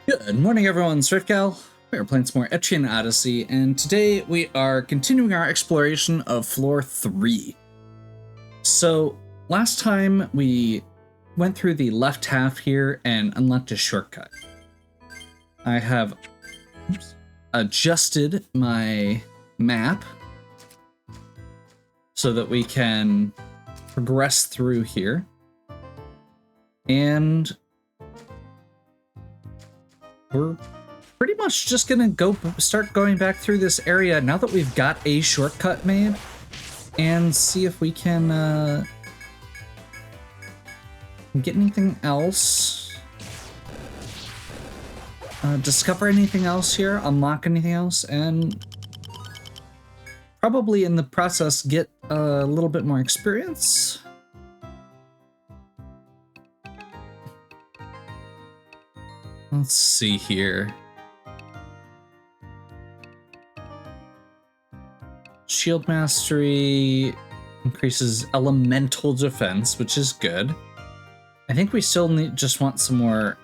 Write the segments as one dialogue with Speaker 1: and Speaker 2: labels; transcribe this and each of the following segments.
Speaker 1: Good morning, everyone. SwiftGal. We are playing some more Etrian Odyssey, and today we are continuing our exploration of floor 3. So, last time we went through the left half here and unlocked a shortcut. I have adjusted my map so that we can progress through here. And we're pretty much just gonna start going back through this area now that we've got a shortcut made, and see if we can get anything else, discover anything else here, unlock anything else, and probably in the process get a little bit more experience. Let's see here. Shield Mastery increases elemental defense, which is good. I think we still just want some more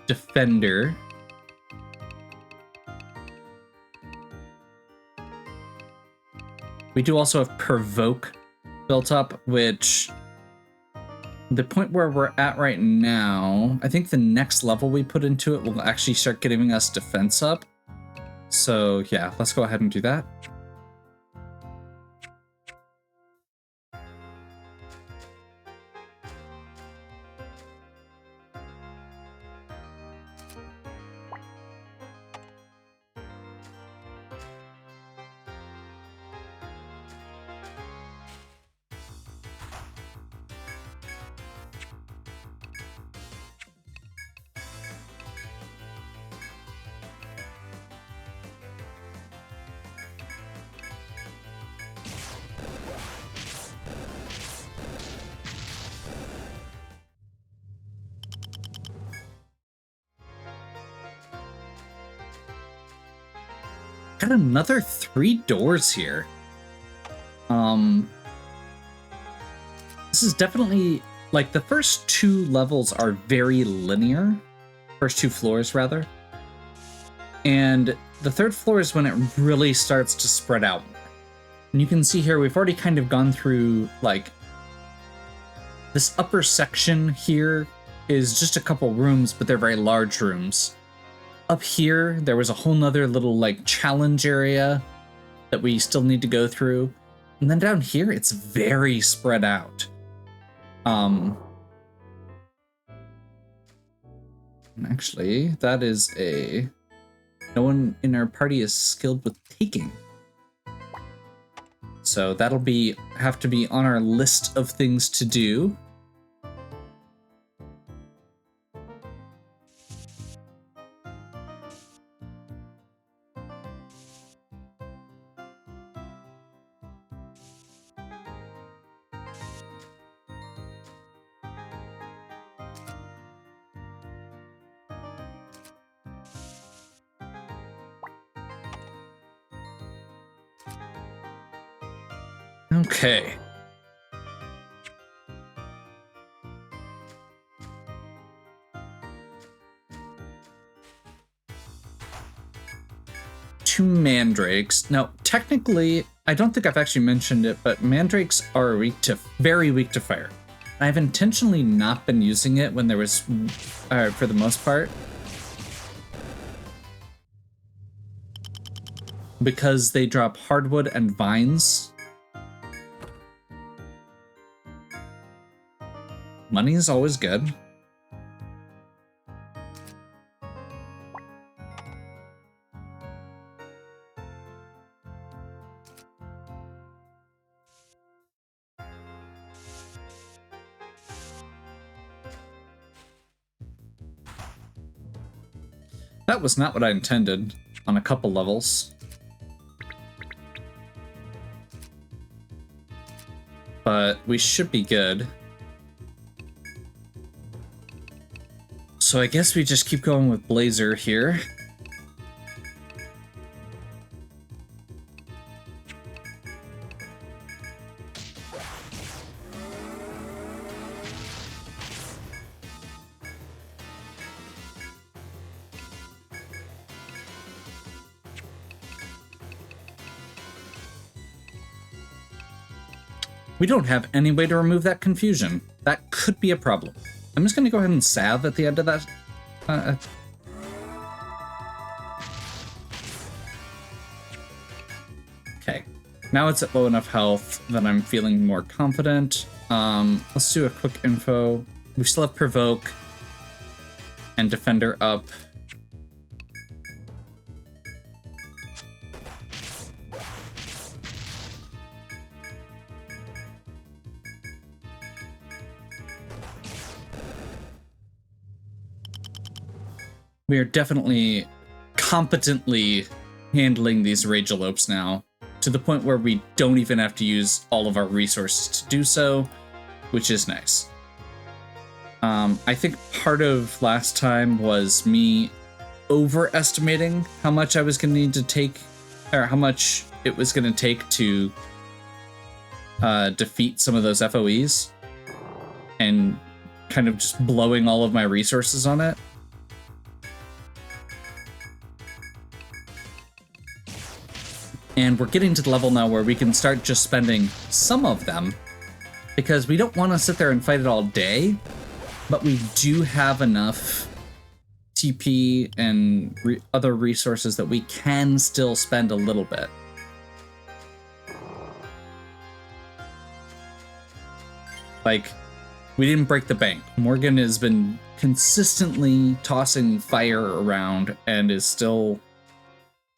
Speaker 1: defender. We do also have provoke built up, which the point where we're at right now, I think the next level we put into it will actually start giving us defense up. So yeah, let's go ahead and do that. Got another 3 doors here. This is definitely, like, the first 2 levels are very linear. First 2 floors, rather. And the 3rd floor is when it really starts to spread out more. And you can see here, we've already kind of gone through, like, this upper section here is just a couple rooms, but they're very large rooms. Up here, there was a whole nother little, like, challenge area that we still need to go through. And then down here, it's very spread out. Actually, that is a... No one in our party is skilled with taking. So that'll have to be on our list of things to do. Okay. Two mandrakes. Now, technically, I don't think I've actually mentioned it, but mandrakes are very weak to fire. I've intentionally not been using it when there was, for the most part, because they drop hardwood and vines. Money is always good. That was not what I intended on a couple levels. But we should be good. So I guess we just keep going with Blazer here. We don't have any way to remove that confusion. That could be a problem. I'm just going to go ahead and salve at the end of that. Okay. Now it's at low enough health that I'm feeling more confident. Let's do a quick info. We still have Provoke and Defender up. We are definitely competently handling these Ragelopes now, to the point where we don't even have to use all of our resources to do so, which is nice. I think part of last time was me overestimating how much I was going to need to take, or how much it was going to take to defeat some of those FOEs, and kind of just blowing all of my resources on it. And we're getting to the level now where we can start just spending some of them, because we don't want to sit there and fight it all day, but we do have enough TP and other resources that we can still spend a little bit. Like, we didn't break the bank. Morgan has been consistently tossing fire around and is still,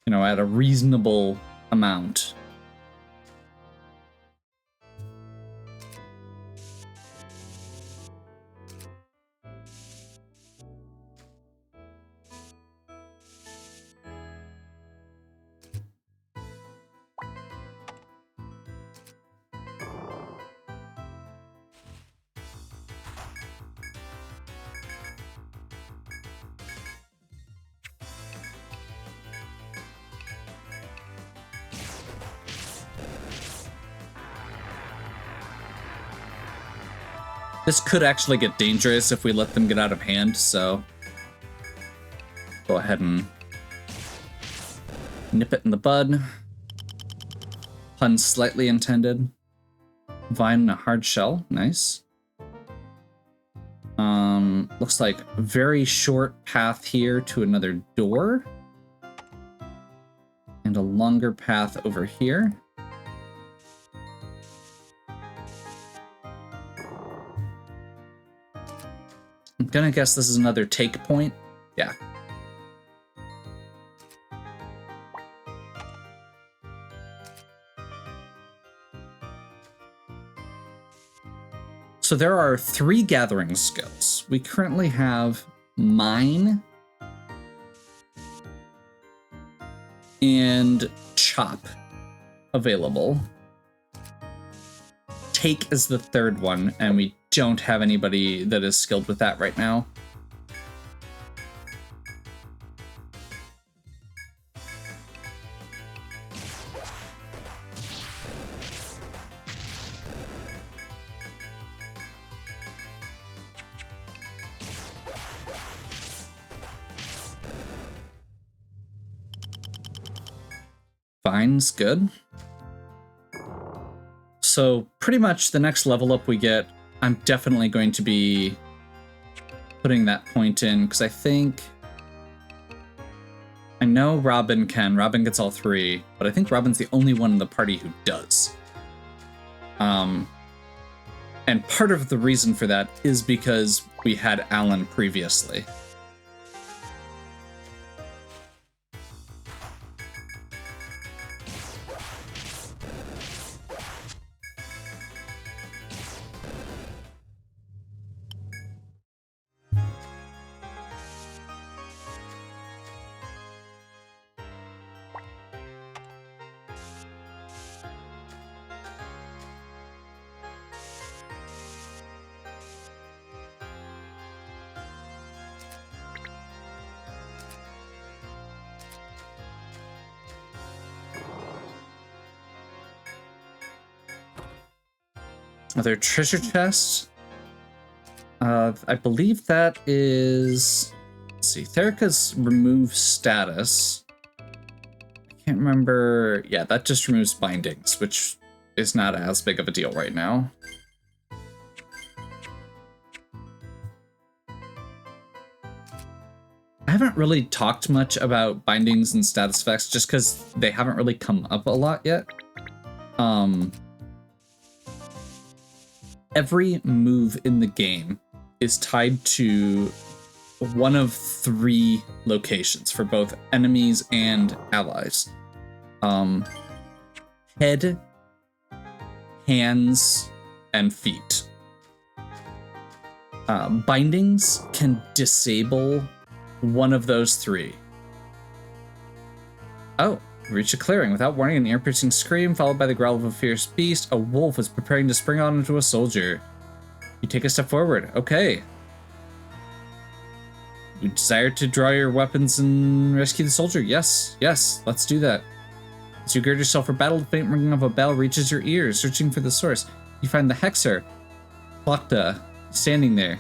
Speaker 1: you know, at a reasonable amount. This could actually get dangerous if we let them get out of hand, so go ahead and nip it in the bud. Pun slightly intended. Vine and a hard shell, nice. Looks like a very short path here to another door. And a longer path over here. I'm gonna guess this is another take point. Yeah. So there are 3 gathering skills. We currently have Mine and Chop available. Take is the 3rd one, and we don't have anybody that is skilled with that right now. Vine's good. So pretty much the next level up we get, I'm definitely going to be putting that point in, because I know Robin can. Robin gets all 3, but I think Robin's the only one in the party who does. And part of the reason for that is because we had Alan previously. Are there treasure chests? I believe that is... Let's see. Therica's remove status. I can't remember... Yeah, that just removes bindings, which is not as big of a deal right now. I haven't really talked much about bindings and status effects just because they haven't really come up a lot yet. Every move in the game is tied to one of 3 locations for both enemies and allies. Head, hands, and feet. Bindings can disable one of those 3. Oh, reach a clearing. Without warning, an ear-piercing scream followed by the growl of a fierce beast. A wolf is preparing to spring on into a soldier. You take a step forward. Okay. You desire to draw your weapons and rescue the soldier? Yes, yes, let's do that. As you gird yourself for battle, the faint ringing of a bell reaches your ears. Searching for the source, you find the Hexer, Plokta, standing there.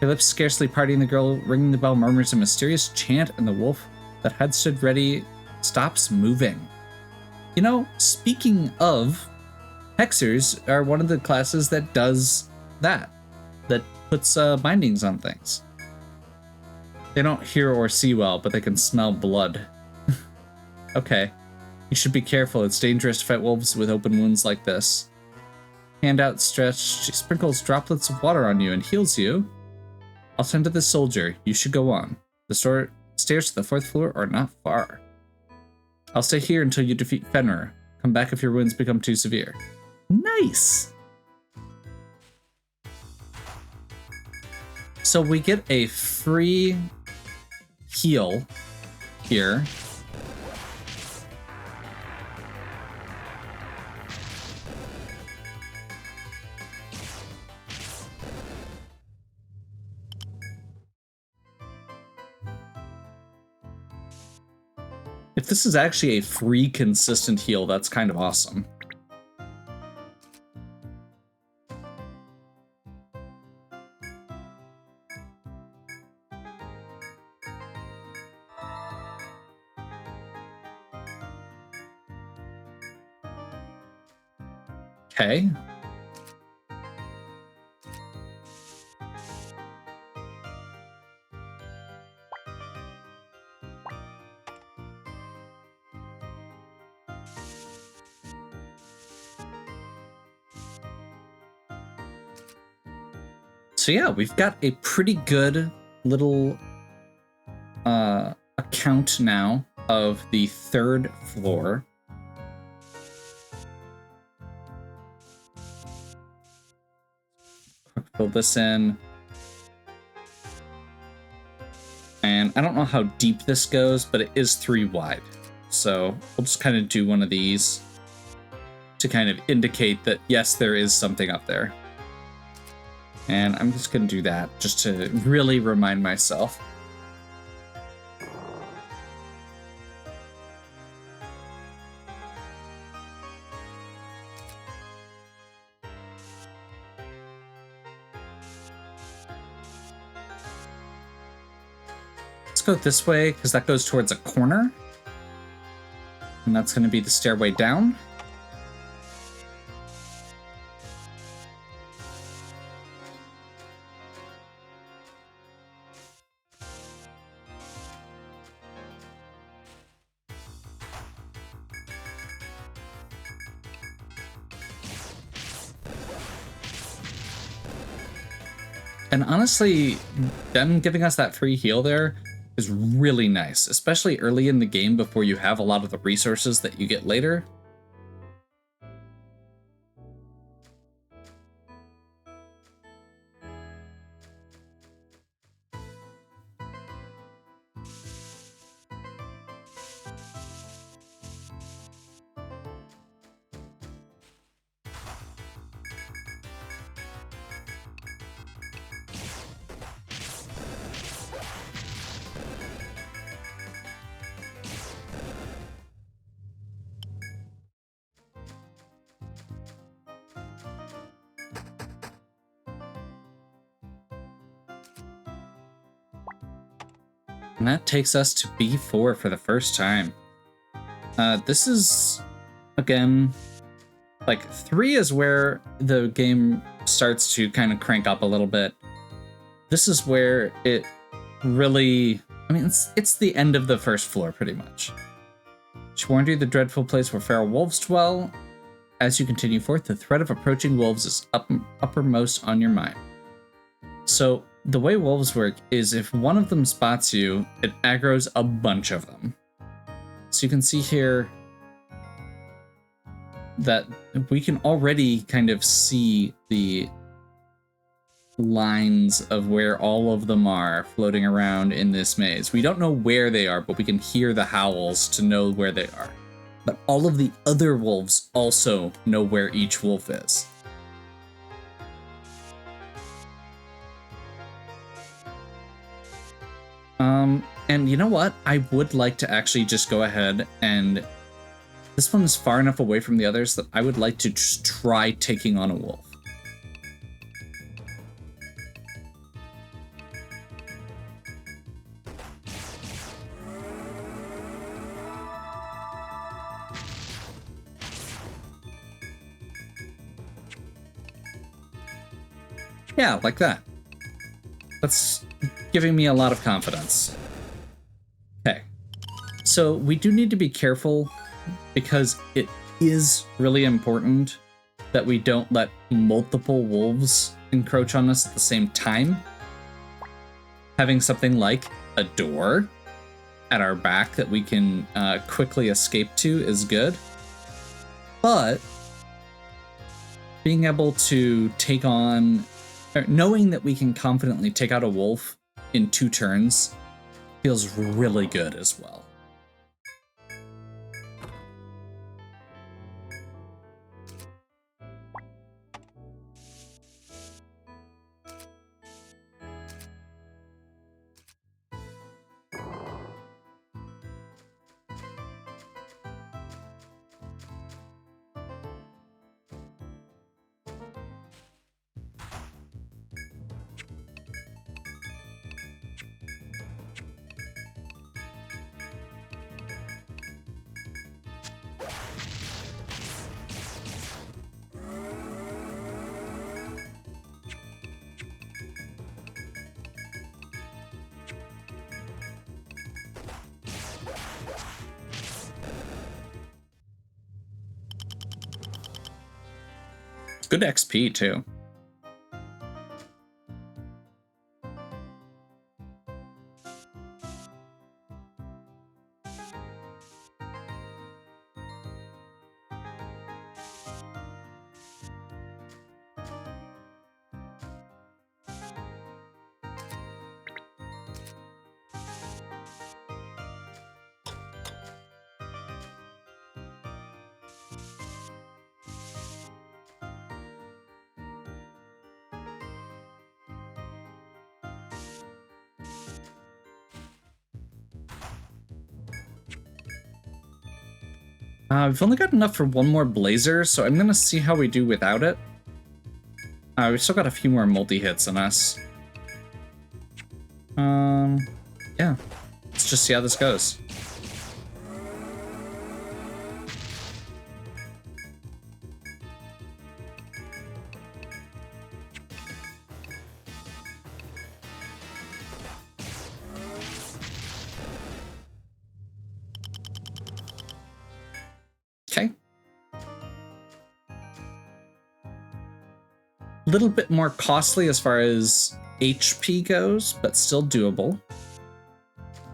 Speaker 1: Her lips scarcely parting, the girl ringing the bell murmurs a mysterious chant, and the wolf that had stood ready stops moving. You know, speaking of, Hexers are one of the classes that does that puts bindings on things. They don't hear or see well, but they can smell blood. Okay. You should be careful. It's dangerous to fight wolves with open wounds like this. Hand outstretched, she sprinkles droplets of water on you and heals you. I'll tend to the soldier. You should go on. The stairs to the 4th floor are not far. I'll stay here until you defeat Fenrir. Come back if your wounds become too severe. Nice! So we get a free heal here. If this is actually a free consistent heal, that's kind of awesome. Okay. So yeah, we've got a pretty good little account now of the 3rd floor. Fill this in. And I don't know how deep this goes, but it is 3 wide. So we'll just kind of do one of these to kind of indicate that, yes, there is something up there. And I'm just going to do that just to really remind myself. Let's go this way because that goes towards a corner. And that's going to be the stairway down. And honestly, them giving us that free heal there is really nice, especially early in the game before you have a lot of the resources that you get later. And that takes us to B4 for the first time. This is, again, like 3 is where the game starts to kind of crank up a little bit. This is where it really, I mean, it's the end of the first floor pretty much. She warned you the dreadful place where feral wolves dwell. As you continue forth, the threat of approaching wolves is uppermost on your mind. So the way wolves work is if one of them spots you, it aggroes a bunch of them. So you can see here that we can already kind of see the lines of where all of them are floating around in this maze. We don't know where they are, but we can hear the howls to know where they are. But all of the other wolves also know where each wolf is. And you know what? I would like to actually just go ahead and... This one is far enough away from the others that I would like to just try taking on a wolf. Yeah, like that. That's giving me a lot of confidence. Okay. So we do need to be careful because it is really important that we don't let multiple wolves encroach on us at the same time. Having something like a door at our back that we can quickly escape to is good. But being able to take on... knowing that we can confidently take out a wolf in 2 turns feels really good as well. Good XP too. We've only got enough for one more blazer, so I'm gonna see how we do without it. We've still got a few more multi-hits in us. Yeah. Let's just see how this goes. Okay. A little bit more costly as far as HP goes, but still doable.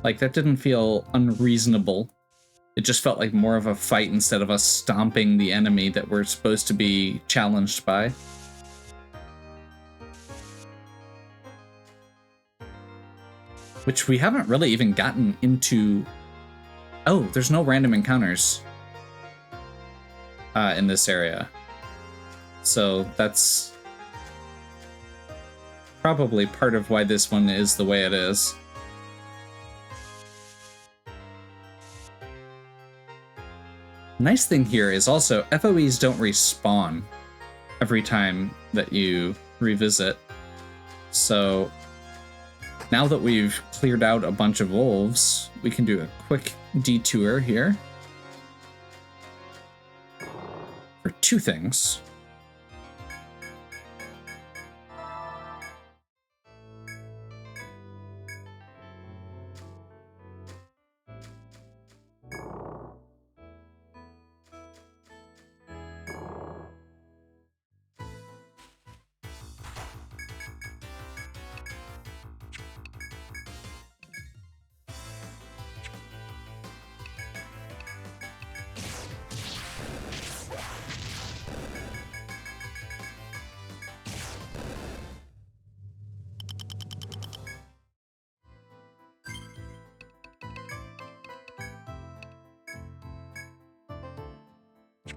Speaker 1: Like, that didn't feel unreasonable. It just felt like more of a fight instead of us stomping the enemy that we're supposed to be challenged by. Which we haven't really even gotten into... Oh, there's no random encounters in this area. So that's probably part of why this one is the way it is. Nice thing here is also FOEs don't respawn every time that you revisit. So now that we've cleared out a bunch of wolves, we can do a quick detour here for two things.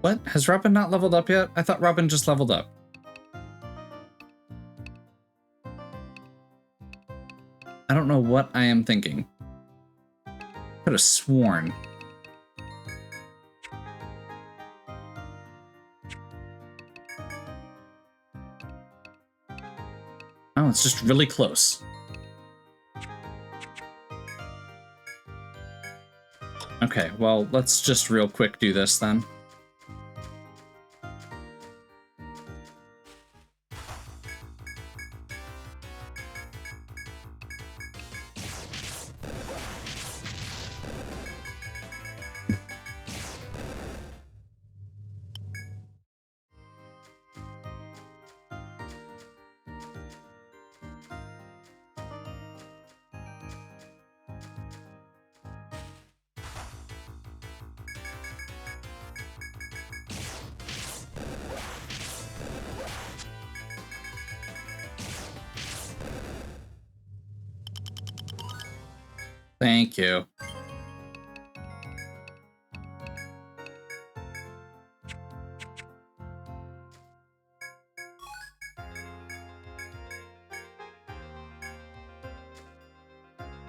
Speaker 1: What? Has Robin not leveled up yet? I thought Robin just leveled up. I don't know what I am thinking. Could have sworn. Oh, it's just really close. Okay, well, let's just real quick do this then. Thank you.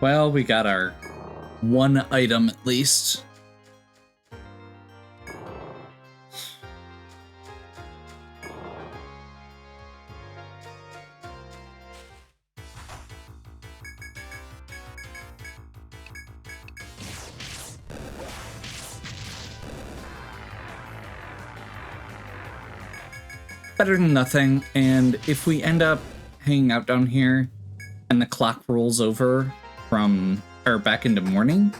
Speaker 1: Well, we got our one item at least. Better than nothing, and if we end up hanging out down here and the clock rolls over from or back into morning,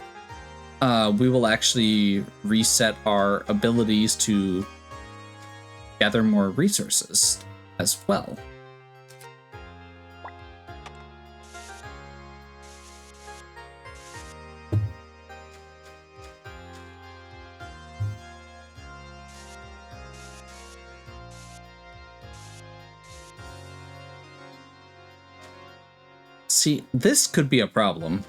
Speaker 1: we will actually reset our abilities to gather more resources as well. See, this could be a problem.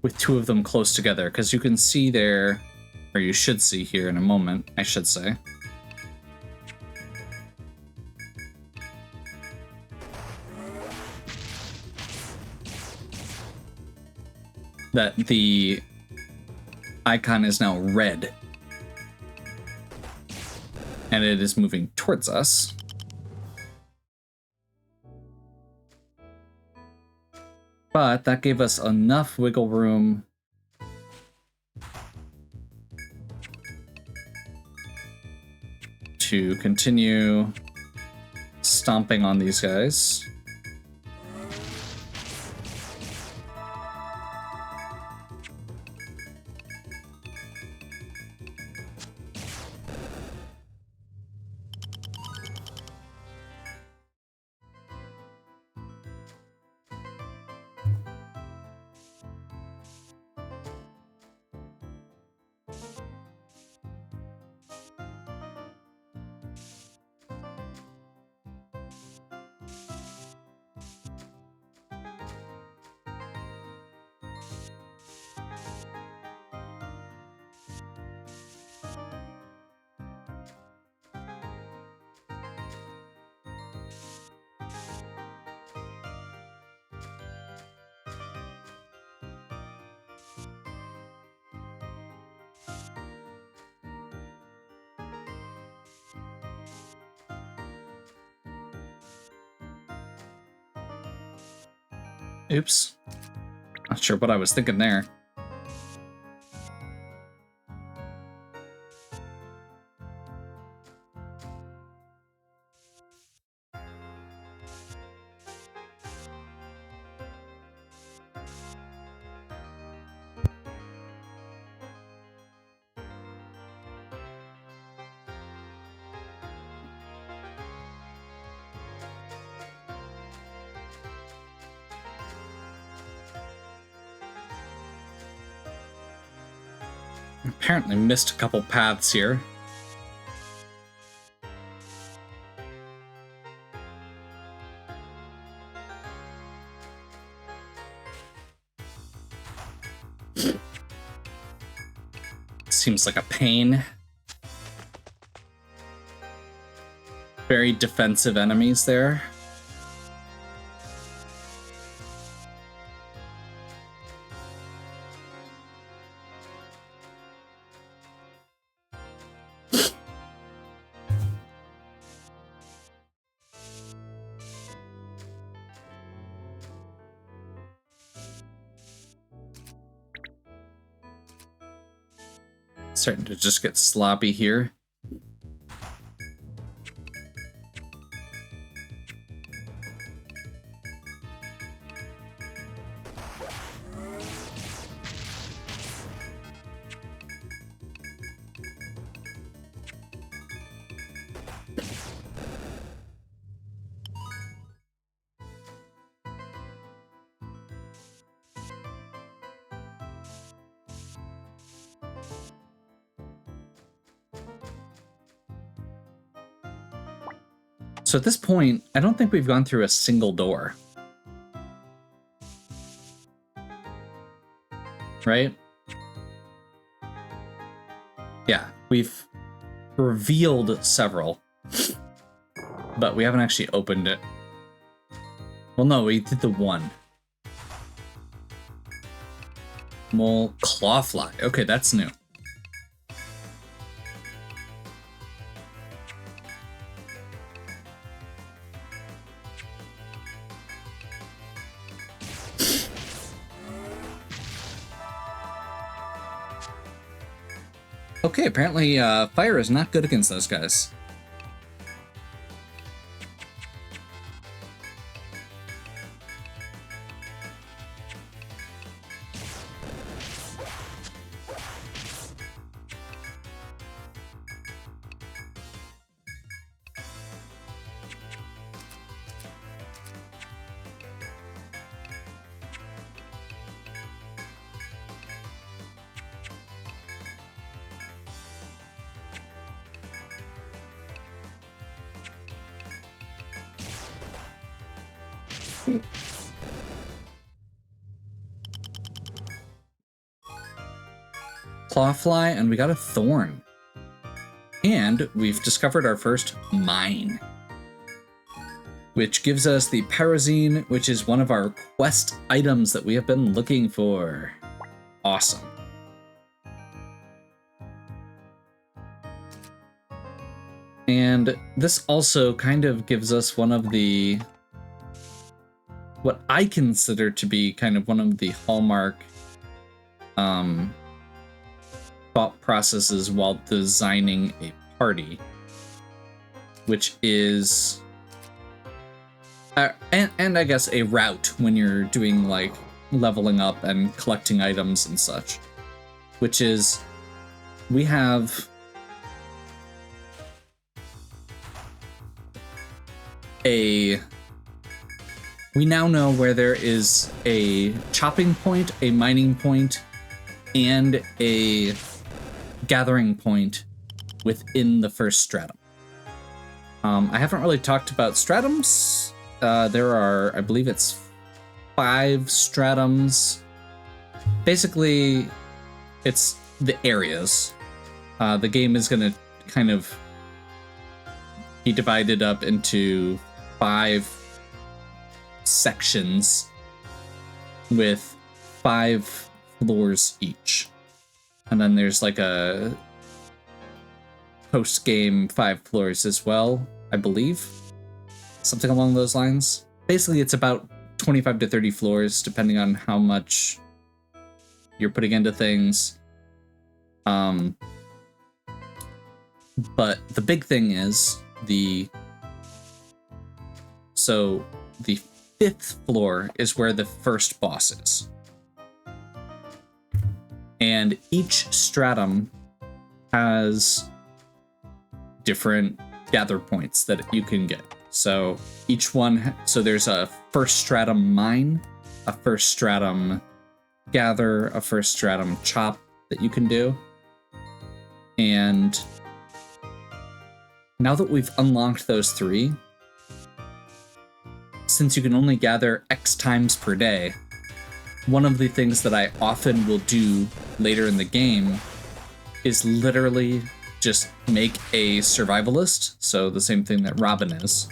Speaker 1: With two of them close together, because you can see there, or you should see here in a moment, I should say. That the icon is now red. And it is moving towards us. But that gave us enough wiggle room to continue stomping on these guys. Oops. Not sure what I was thinking there. Apparently missed a couple paths here. Seems like a pain. Very defensive enemies there. Starting to just get sloppy here. So at this point, I don't think we've gone through a single door. Right? Yeah, we've revealed several, but we haven't actually opened it. Well, no, we did the one. Mole clawfly. Okay, that's new. Okay, apparently fire is not good against those guys. Clawfly, and we got a thorn. And we've discovered our first mine, which gives us the Pyrazine, which is one of our quest items that we have been looking for. Awesome. And this also kind of gives us one of the, what I consider to be kind of one of the hallmark thought processes while designing a party, which is and I guess a route when you're doing like leveling up and collecting items and such, which is we have we now know where there is a chopping point, a mining point, and a gathering point within the first stratum. I haven't really talked about stratums. There are, I believe it's 5 stratums. Basically, it's the areas. The game is going to kind of be divided up into 5 sections with 5 floors each. And then there's like a post-game 5 floors as well, I believe. Something along those lines. Basically, it's about 25 to 30 floors, depending on how much you're putting into things. But the big thing is the 5th floor is where the first boss is. And each stratum has different gather points that you can get. So each one, so there's a first stratum mine, a first stratum gather, a first stratum chop that you can do. And now that we've unlocked those 3, since you can only gather X times per day, one of the things that I often will do later in the game is literally just make a survivalist, so the same thing that Robin is,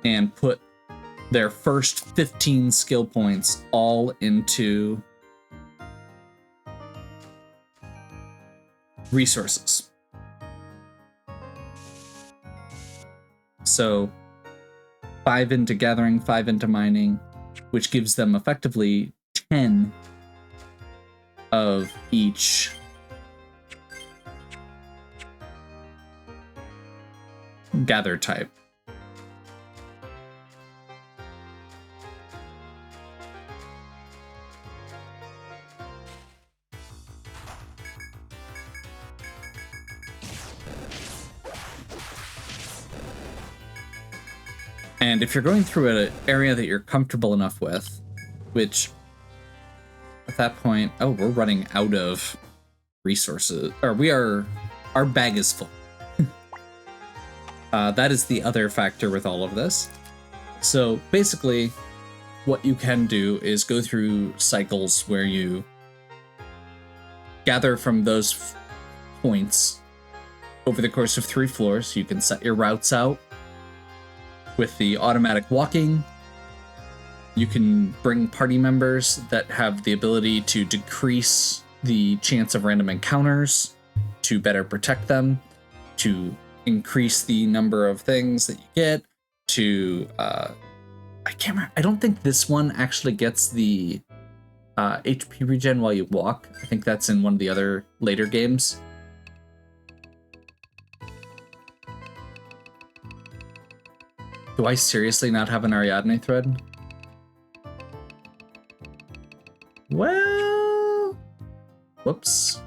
Speaker 1: and put their first 15 skill points all into resources. So 5 into gathering, 5 into mining, which gives them effectively 10 of each gather type. And if you're going through an area that you're comfortable enough with, which at that point, oh, we're running out of resources, or our bag is full. That is the other factor with all of this. So basically, what you can do is go through cycles where you gather from those points over the course of 3 floors. You can set your routes out with the automatic walking. You can bring party members that have the ability to decrease the chance of random encounters to better protect them, to increase the number of things that you get, to I can't remember. I don't think this one actually gets the HP regen while you walk. I think that's in one of the other later games. Do I seriously not have an Ariadne thread? Well, whoops.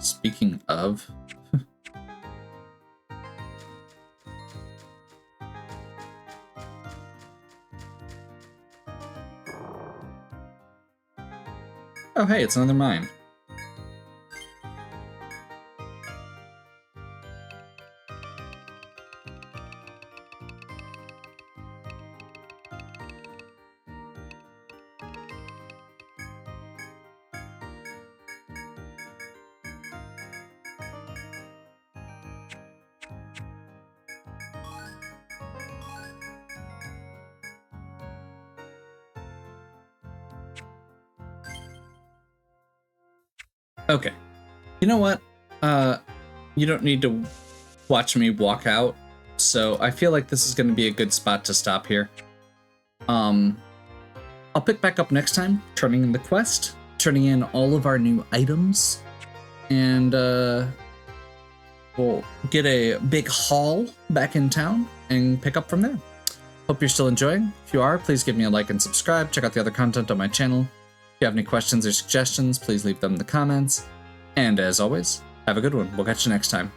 Speaker 1: Speaking of, oh hey, it's another mine. Okay, you know what? You don't need to watch me walk out, so I feel like this is going to be a good spot to stop here. I'll pick back up next time, turning in the quest, turning in all of our new items, and we'll get a big haul back in town and pick up from there. Hope you're still enjoying. If you are, please give me a like and subscribe. Check out the other content on my channel. If you have any questions or suggestions, please leave them in the comments. And as always, have a good one. We'll catch you next time.